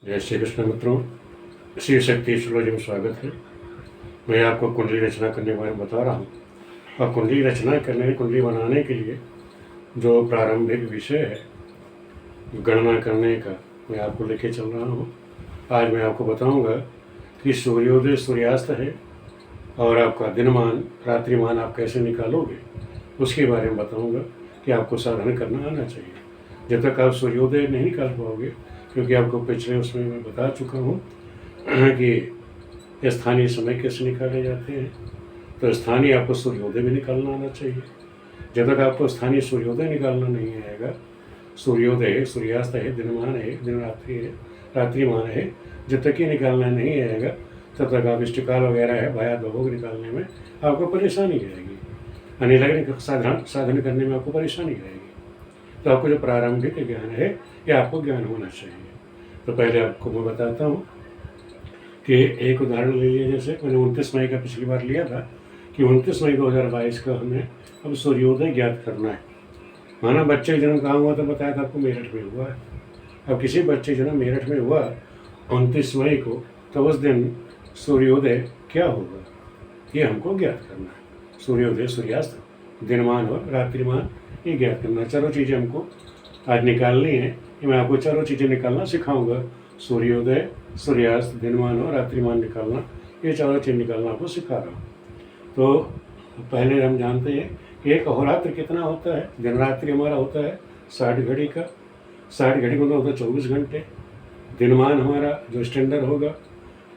जय श्री कृष्ण मित्रों, श्री शक्ति एस्ट्रोलॉजी में स्वागत है। मैं आपको कुंडली रचना करने के बारे में बता रहा हूँ। और कुंडली रचना करने, कुंडली बनाने के लिए जो प्रारंभिक विषय है गणना करने का, मैं आपको लेके चल रहा हूँ। आज मैं आपको बताऊँगा कि सूर्योदय सूर्यास्त है और आपका दिनमान रात्रिमान आप कैसे निकालोगे, उसके बारे में बताऊँगा कि आपको साधन करना आना चाहिए। जब तक आप सूर्योदय नहीं निकाल पाओगे, क्योंकि आपको पिछले उसमें मैं बता चुका हूँ कि स्थानीय समय कैसे निकाले जाते हैं, तो स्थानीय आपको सूर्योदय भी निकालना आना चाहिए। जब तक आपको स्थानीय सूर्योदय निकालना नहीं आएगा, सूर्योदय है, सूर्यास्त है, दिनमान है, दिन रात्रि है, रात्रिमान है, जब तक ये निकालना नहीं आएगा तब तक आप इष्टकाल वगैरह है भाया भोग निकालने में आपको परेशानी रहेगी, यानी लगने साधन करने में आपको परेशानी रहेगी। तो आपको जो प्रारंभिक ज्ञान है ये आपको ज्ञान होना चाहिए। तो पहले आपको मैं बताता हूँ कि एक उदाहरण ले लीजिए। जैसे मैंने 29 मई का पिछली बार लिया था कि 29 मई 2022 का हमें अब सूर्योदय ज्ञात करना है। माना बच्चे जन्म कहाँ हुआ, तो बताया था आपको मेरठ में हुआ है। अब किसी बच्चे जन्म मेरठ में हुआ 29 मई को, तो उस दिन सूर्योदय क्या होगा ये हमको ज्ञात करना है। सूर्योदय सूर्यास्त, दिनमान और रात्रिमान ये ज्ञात करना। चारों चीज़ें हमको आज निकालनी है। कि मैं आपको चारों चीज़ें निकालना सिखाऊंगा। सूर्योदय, सूर्यास्त, दिनमान और रात्रिमान निकालना, ये चारों चीज़ निकालना आपको सिखा रहा हूँ। तो पहले हम जानते हैं कि एक अहोरात्र कितना होता है। दिन रात्रि हमारा होता है 60 घड़ी का। 60 घड़ी मतलब होता है 24 घंटे। दिनमान हमारा जो स्टैंडर्ड होगा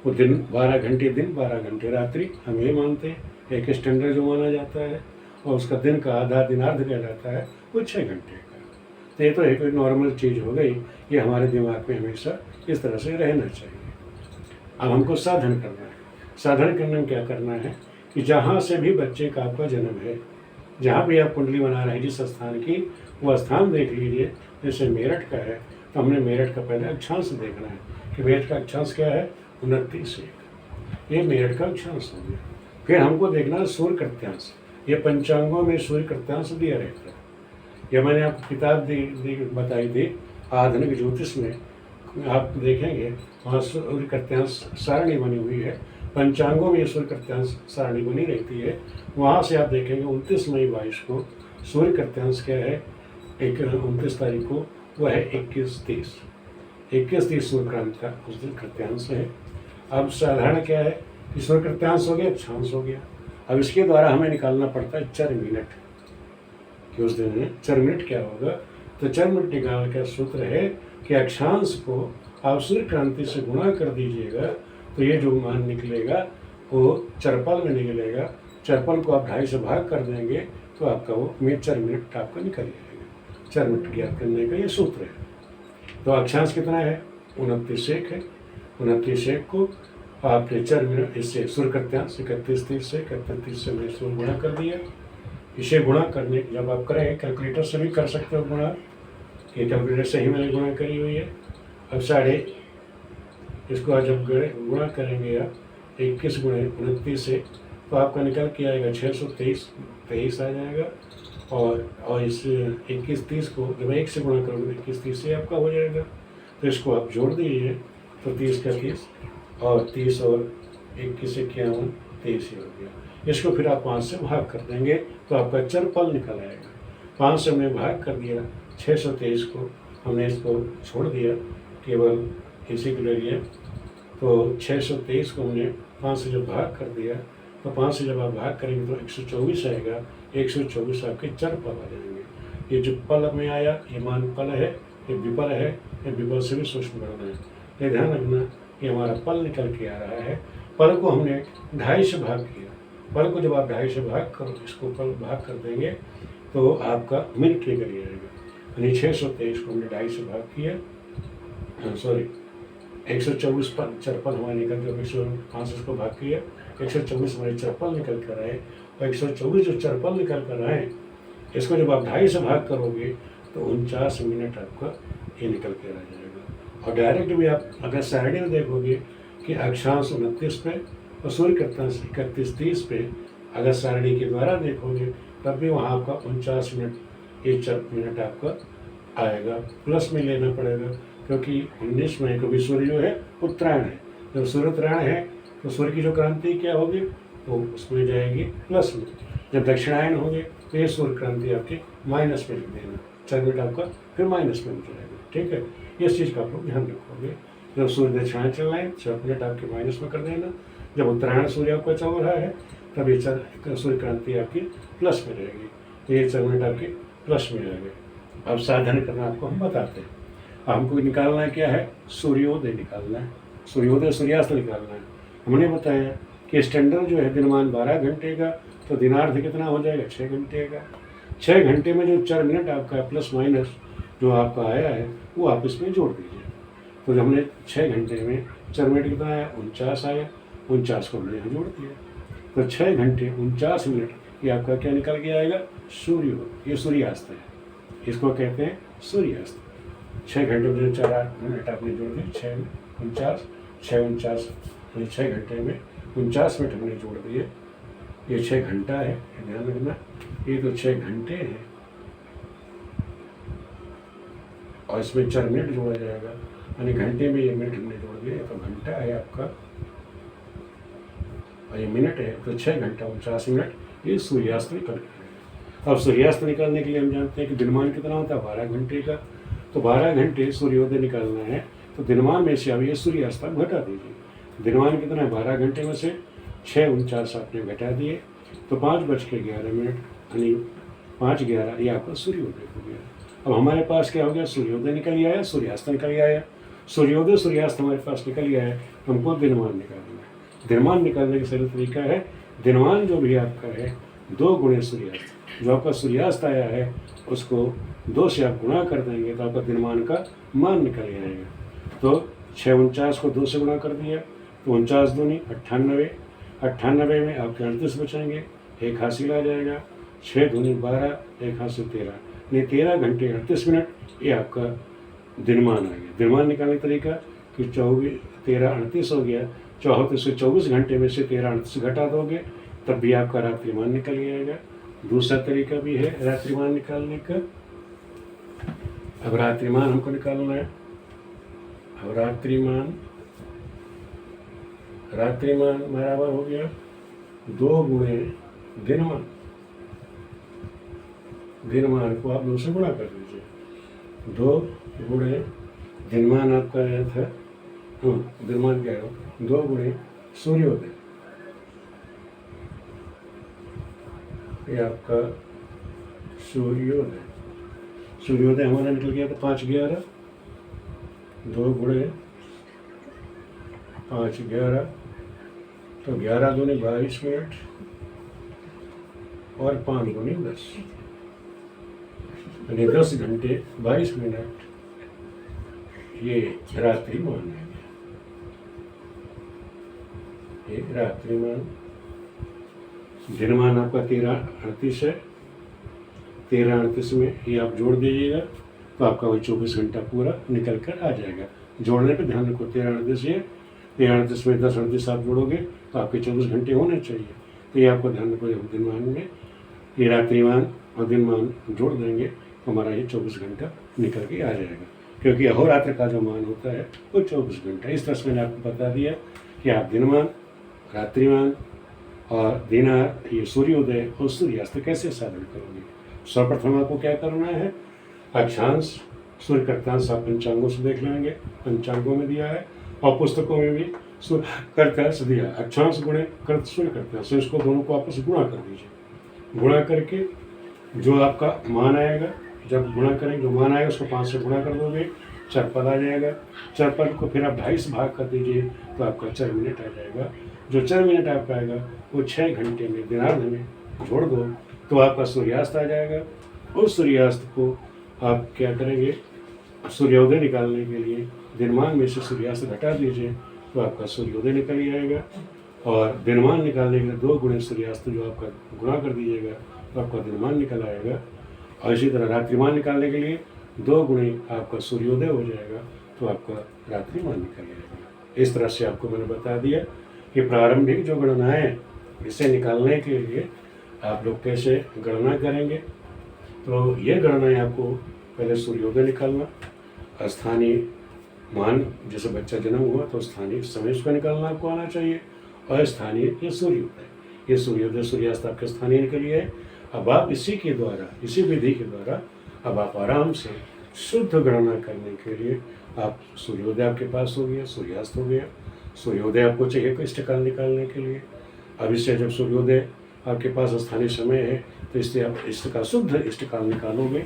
वो दिन 12 घंटे, दिन 12 घंटे रात्रि, हम ये मानते हैं एक स्टैंडर्ड जो माना जाता है। और उसका दिन का आधा दिनार्ध कहलाता है, वो 6 घंटे का। तो ये तो एक नॉर्मल चीज़ हो गई, ये हमारे दिमाग में हमेशा इस तरह से रहना चाहिए। अब हमको साधन करना है। साधन करने में क्या करना है कि जहाँ से भी बच्चे का आपका जन्म है, जहाँ भी आप कुंडली बना रहे हैं जिस स्थान की, वो स्थान देख लीजिए। जैसे मेरठ का है तो हमने मेरठ का पहले अक्षांश देखना है कि मेरठ का अक्षांश क्या है, 29 ये मेरठ का अक्षांश हो गया। फिर हमको देखना है सूर्य कृत्यांश। ये पंचांगों में सूर्य कृत्यांश दिया रहता है। यह मैंने आपको किताब बताई थी आधुनिक ज्योतिष में, आप देखेंगे वहाँ सूर्य कृत्यांश सारणी बनी हुई है। पंचांगों में सूर्य कृत्यांश सारणी बनी रहती है। वहाँ से आप देखेंगे 29 मई 22 को सूर्य कृत्यांश क्या है, 29 तारीख को वह है 21-30 सूर्य क्रांति का उस दिन कृत्यांश है। अब साधारण क्या है कि सूर्य कृत्यांश हो गया, अक्षांश हो गया। अब इसके द्वारा हमें निकालना पड़ता है 4 मिनट कि उस दिन 4 मिनट क्या होगा। तो 4 मिनट निकालने का सूत्र है कि अक्षांश को आप सूर्य क्रांति से गुणा कर दीजिएगा, तो ये जो मान निकलेगा वो चरपल में निकलेगा। चरपल को आप 2.5 से भाग कर देंगे तो आपका वो 4 मिनट आपका निकल जाएगा। 4 मिनट ज्ञात करने का ये सूत्र है। तो अक्षांश कितना है, 29 है। 29 को आपने 4 मिनट इससे सूर्य कृत्यांश 31-30 से 31-30 से मैं इसको गुणा कर दिया। इसे गुणा करने जब आप करें, कैलकुलेटर से भी कर सकते हो गुणा, ये कैलकुलेटर से ही मैंने गुणा करी हुई है। अब इसको आज जब गुणा करेंगे आप 21 गुणे 29 से, तो आपका निकल के आएगा 623 आ जाएगा। और इस 21-30 को जब 1 से गुणा करोगे 21-30 से आपका हो जाएगा। तो इसको आप जोड़ दीजिए, तो 30 का 30 और 30 और 21 51 23 ही हो गया। इसको फिर आप 5 से भाग कर देंगे तो आपका चरपल निकल आएगा। 5 से हमने भाग कर दिया, 623 को हमने इसको छोड़ दिया, केवल इसी के लिए। तो 623 को हमने 5 से जब भाग कर दिया, तो 5 से जब आप भाग करेंगे तो 124 आएगा। 124 आपके चरपल आ जाएंगे। ये जो पल में आया ये मान पल है, ये विपल है, ये विपल से भी सूक्ष्म गणना है। ये ध्यान रखना, ये हमारा पल निकल के आ रहा है। पल को हमने 2.5 से भाग किया। पल को जब आप 2.5 से भाग करो, इसको पल भाग कर देंगे तो आपका मिनट निकल जाएगा। यानी 623 को हमने 2.5 से भाग किया, 124 चरपल हमारे निकल कर 105 इसको भाग किया, 124 हमारे चरपल निकल कर आए। और 124 जो चरपल निकल कर आए, इसको जब आप 2.5 से भाग करोगे तो 49 मिनट आपका ये निकल कर आ जाएगा। और डायरेक्ट भी आप अगर सारणी में देखोगे कि अक्षांश 29 पे और सूर्य कृत्यांश 31-30 पे, अगर सारणी के द्वारा देखोगे तब भी वहाँ आपका 49 मिनट 1 मिनट आपका आएगा। प्लस में लेना पड़ेगा क्योंकि 19 मई को भी सूर्य जो है उत्तरायण है। जब सूर्य उत्तरायण है तो सूर्य की जो क्रांति क्या होगी, वो उसमें जाएगी प्लस में। जब दक्षिणायन होंगे तो ये सूर्य क्रांति आपकी माइनस में लिख देना, 4 मिनट आपका फिर माइनस में हो जाएगा। ठीक है, इस चीज़ का आप लोग ध्यान रखोगे। जब सूर्य दक्षिणायन चल रहा है 4 मिनट आपके माइनस में कर देना। जब उत्तरायण सूर्य आपका चल रहा है तब ये सूर्य क्रांति आपकी प्लस में रहेगी, तो ये 4 मिनट आपके प्लस में रहेंगे। अब साधन करना आपको हम बताते हैं। हमको निकालना है क्या है, सूर्योदय निकालना है, सूर्योदय सूर्यास्त निकालना है। हमने बताया कि स्टैंडर्ड जो है दिनमान 12 घंटे का, तो दिनार्थ कितना हो जाएगा 6 घंटे का। 6 घंटे में जो 4 मिनट आपका प्लस माइनस जो आपका आया है वो आप इसमें जोड़ दीजिए। तो जब हमने 6 घंटे में 4 मिनट कितना आया, 49 आया, 49 को हमने यहाँ जोड़ दिया। तो 6 घंटे 49 मिनट ये आपका क्या निकल के आएगा, सूर्योदय। ये सूर्यास्त है, इसको कहते हैं सूर्यास्त। 6 घंटे में 4 मिनट आपने जोड़ दिए, 6 में 49, 6 घंटे में 49 मिनट हमने जोड़ दिए। ये 6 घंटा है, ध्यान रखना, ये तो 6 घंटे हैं और इसमें 4 मिनट जोड़ा जाएगा, यानी घंटे में ये मिनट हमने जोड़ दिए, तो घंटा है आपका और ये मिनट है, तो 6 घंटा 49 मिनट ये सूर्यास्त निकल गया। अब सूर्यास्त निकालने के लिए हम जानते हैं कि दिनमान कितना होता है, 12 घंटे का। तो 12 घंटे सूर्योदय निकालना है, तो दिनमान में से अब ये सूर्यास्त आप घटा दीजिए। दिनमान कितना है, 12 घंटे में से 6:49 आपने घटा दिए, तो 5:11 यानी 5:11 ये आपका सूर्योदय हो गया। अब हमारे पास क्या हो गया, सूर्योदय निकल गया है, सूर्यास्त निकल गया है। सूर्योदय सूर्यास्त हमारे पास निकल गया है, हमको दिनमान निकालना है। दिनमान निकालने का सही तरीका है, दिनमान जो भी आपका है 2 गुणे सूर्यास्त, जो आपका सूर्यास्त आया है उसको 2 से आप गुणा कर देंगे तो आपका दिनमान का मान निकल जाएगा। तो 6:49 को 2 से गुणा कर दिया तो 49 दूनी 98, 98 में आपके 38 बचेंगे, एक हासिल आ जाएगा। 6 दूनी 12, एक हासिल 13, ये 13 घंटे 38 मिनट ये आपका दिनमान आ गया। दिनमान निकालने का तरीका कि 24, 13, 38 हो गया, 34 से 24 घंटे में से 13, 38 घटा दोगे तब भी आपका रात्रिमान निकल जाएगा। दूसरा तरीका भी है रात्रिमान निकालने का। अब रात्रिमान हमको निकालना है। अब रात्रिमान बराबर हो गया 2 गुणे दिनमान। दिनमान को आप 2 से गुणा कर दीजिए। 2 गुणे दिनमान आपका आया था, दिनमान क्या है, 2 गुणे सूर्योदय, ये आपका सूर्योदय। सूर्योदय हमारा निकल गया था 5:11, 2 गुणे 5:11, तो 11 दूनी 22 मिनट और 5 दूनी 10, यानी 10 घंटे 22 मिनट ये रात्रिमान है। ये रात्रिमान। दिनमान आपका 13:38 है, 13:38 में ये आप जोड़ दीजिएगा तो आपका वही 24 घंटा पूरा निकल कर आ जाएगा। जोड़ने पे ध्यान रखो, 13:38 ये 13:38 में 10:38 आप जोड़ोगे तो आपके 24 घंटे होने चाहिए। तो ये आपको ध्यान रखो, दिनमान में ये रात्रिमान और दिनमान जोड़ देंगे तो हमारा ये 24 घंटा निकल के आ जाएगा, क्योंकि अहोरात्र का जो मान होता है वो 24 घंटा। इस तरह से मैंने आपको बता दिया कि आप दिनमान, रात्रिमान और दिनार, ये सूर्योदय और सूर्यास्त कैसे साधन करोगे। सर्वप्रथम आपको क्या करना है, अक्षांश सूर्य कर्तांश आप पंचांगों से देख लेंगे, पंचांगों में दिया है और पुस्तकों में भी सूर्य कर्तांश दिया है। अक्षांश गुणे कर्त सूर्य कर्तांश, इसको दोनों को आपस में गुणा कर दीजिए। गुणा करके जो आपका मान आएगा, जब गुणा करेंगे जो मान आएगा उसको 5 से गुणा कर दोगे, 4 पद आ जाएगा। 4 पद को फिर आप 2.5 से भाग कर दीजिए तो आपका 4 मिनट आ जाएगा। जो 4 मिनट आपका आएगा वो 6 घंटे में दिनार्ध में जोड़ दो तो आपका सूर्यास्त आ जाएगा। उस सूर्यास्त को आप क्या करेंगे, सूर्योदय निकालने के लिए दिनमान में से सूर्यास्त घटा दीजिए तो आपका सूर्योदय निकल जाएगा। और दिनमान निकालने के लिए 2 गुणे सूर्यास्त जो आपका गुणा कर दीजिएगा तो आपका दिनमान निकल आएगा। और इसी तरह रात्रिमान निकालने के लिए 2 गुणे आपका सूर्योदय हो जाएगा तो आपका रात्रिमान निकल जाएगा। इस तरह से आपको मैंने बता दिया कि प्रारंभिक जो गणनाएं इसे निकालने के लिए आप लोग कैसे गणना करेंगे। तो ये गणनाएं आपको पहले सूर्योदय निकालना, स्थानीय मान जैसे बच्चा जन्म हुआ तो स्थानीय समय उसका निकालना आपको आना चाहिए। अस्थानीय ये सूर्योदय, ये सूर्योदय सूर्यास्त आपके स्थानीय निकली है। अब आप इसी के द्वारा, इसी विधि के द्वारा अब आप आराम से शुद्ध गणना करने के लिए आप सूर्योदय आपके पास हो गया, सूर्यास्त हो गया। सूर्योदय आपको चाहिए को इष्टकाल निकालने के लिए। अब इससे जब सूर्योदय आपके पास स्थानीय समय है तो इससे आप इष्टकाल, शुद्ध इष्टकाल निकालोगे।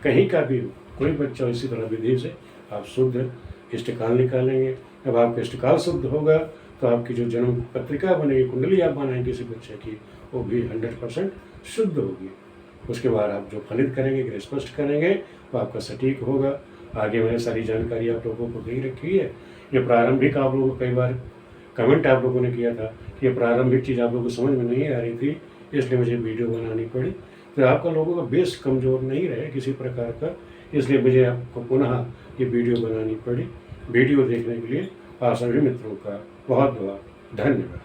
कहीं का भी कोई बच्चा इसी तरह विधि से आप शुद्ध इष्टकाल निकालेंगे। अब आपका इष्टकाल शुद्ध होगा तो आपकी जो जन्म पत्रिका बनेगी, कुंडली आप बनाएंगे किसी बच्चे की, वो भी 100% शुद्ध होगी। उसके बाद आप जो फलित करेंगे, स्पष्ट करेंगे, वो आपका सटीक होगा। आगे मैंने सारी जानकारी आप लोगों को दे रखी है। ये प्रारंभिक आप लोगों को कई बार कमेंट आप लोगों ने किया था कि ये प्रारंभिक चीज़ आप लोगों को समझ में नहीं आ रही थी, इसलिए मुझे वीडियो बनानी पड़ी। तो आपका लोगों का बेस कमज़ोर नहीं रहे किसी प्रकार का, इसलिए मुझे आपको पुनः ये वीडियो बनानी पड़ी। वीडियो देखने के लिए आप सभी मित्रों का बहुत बहुत धन्यवाद।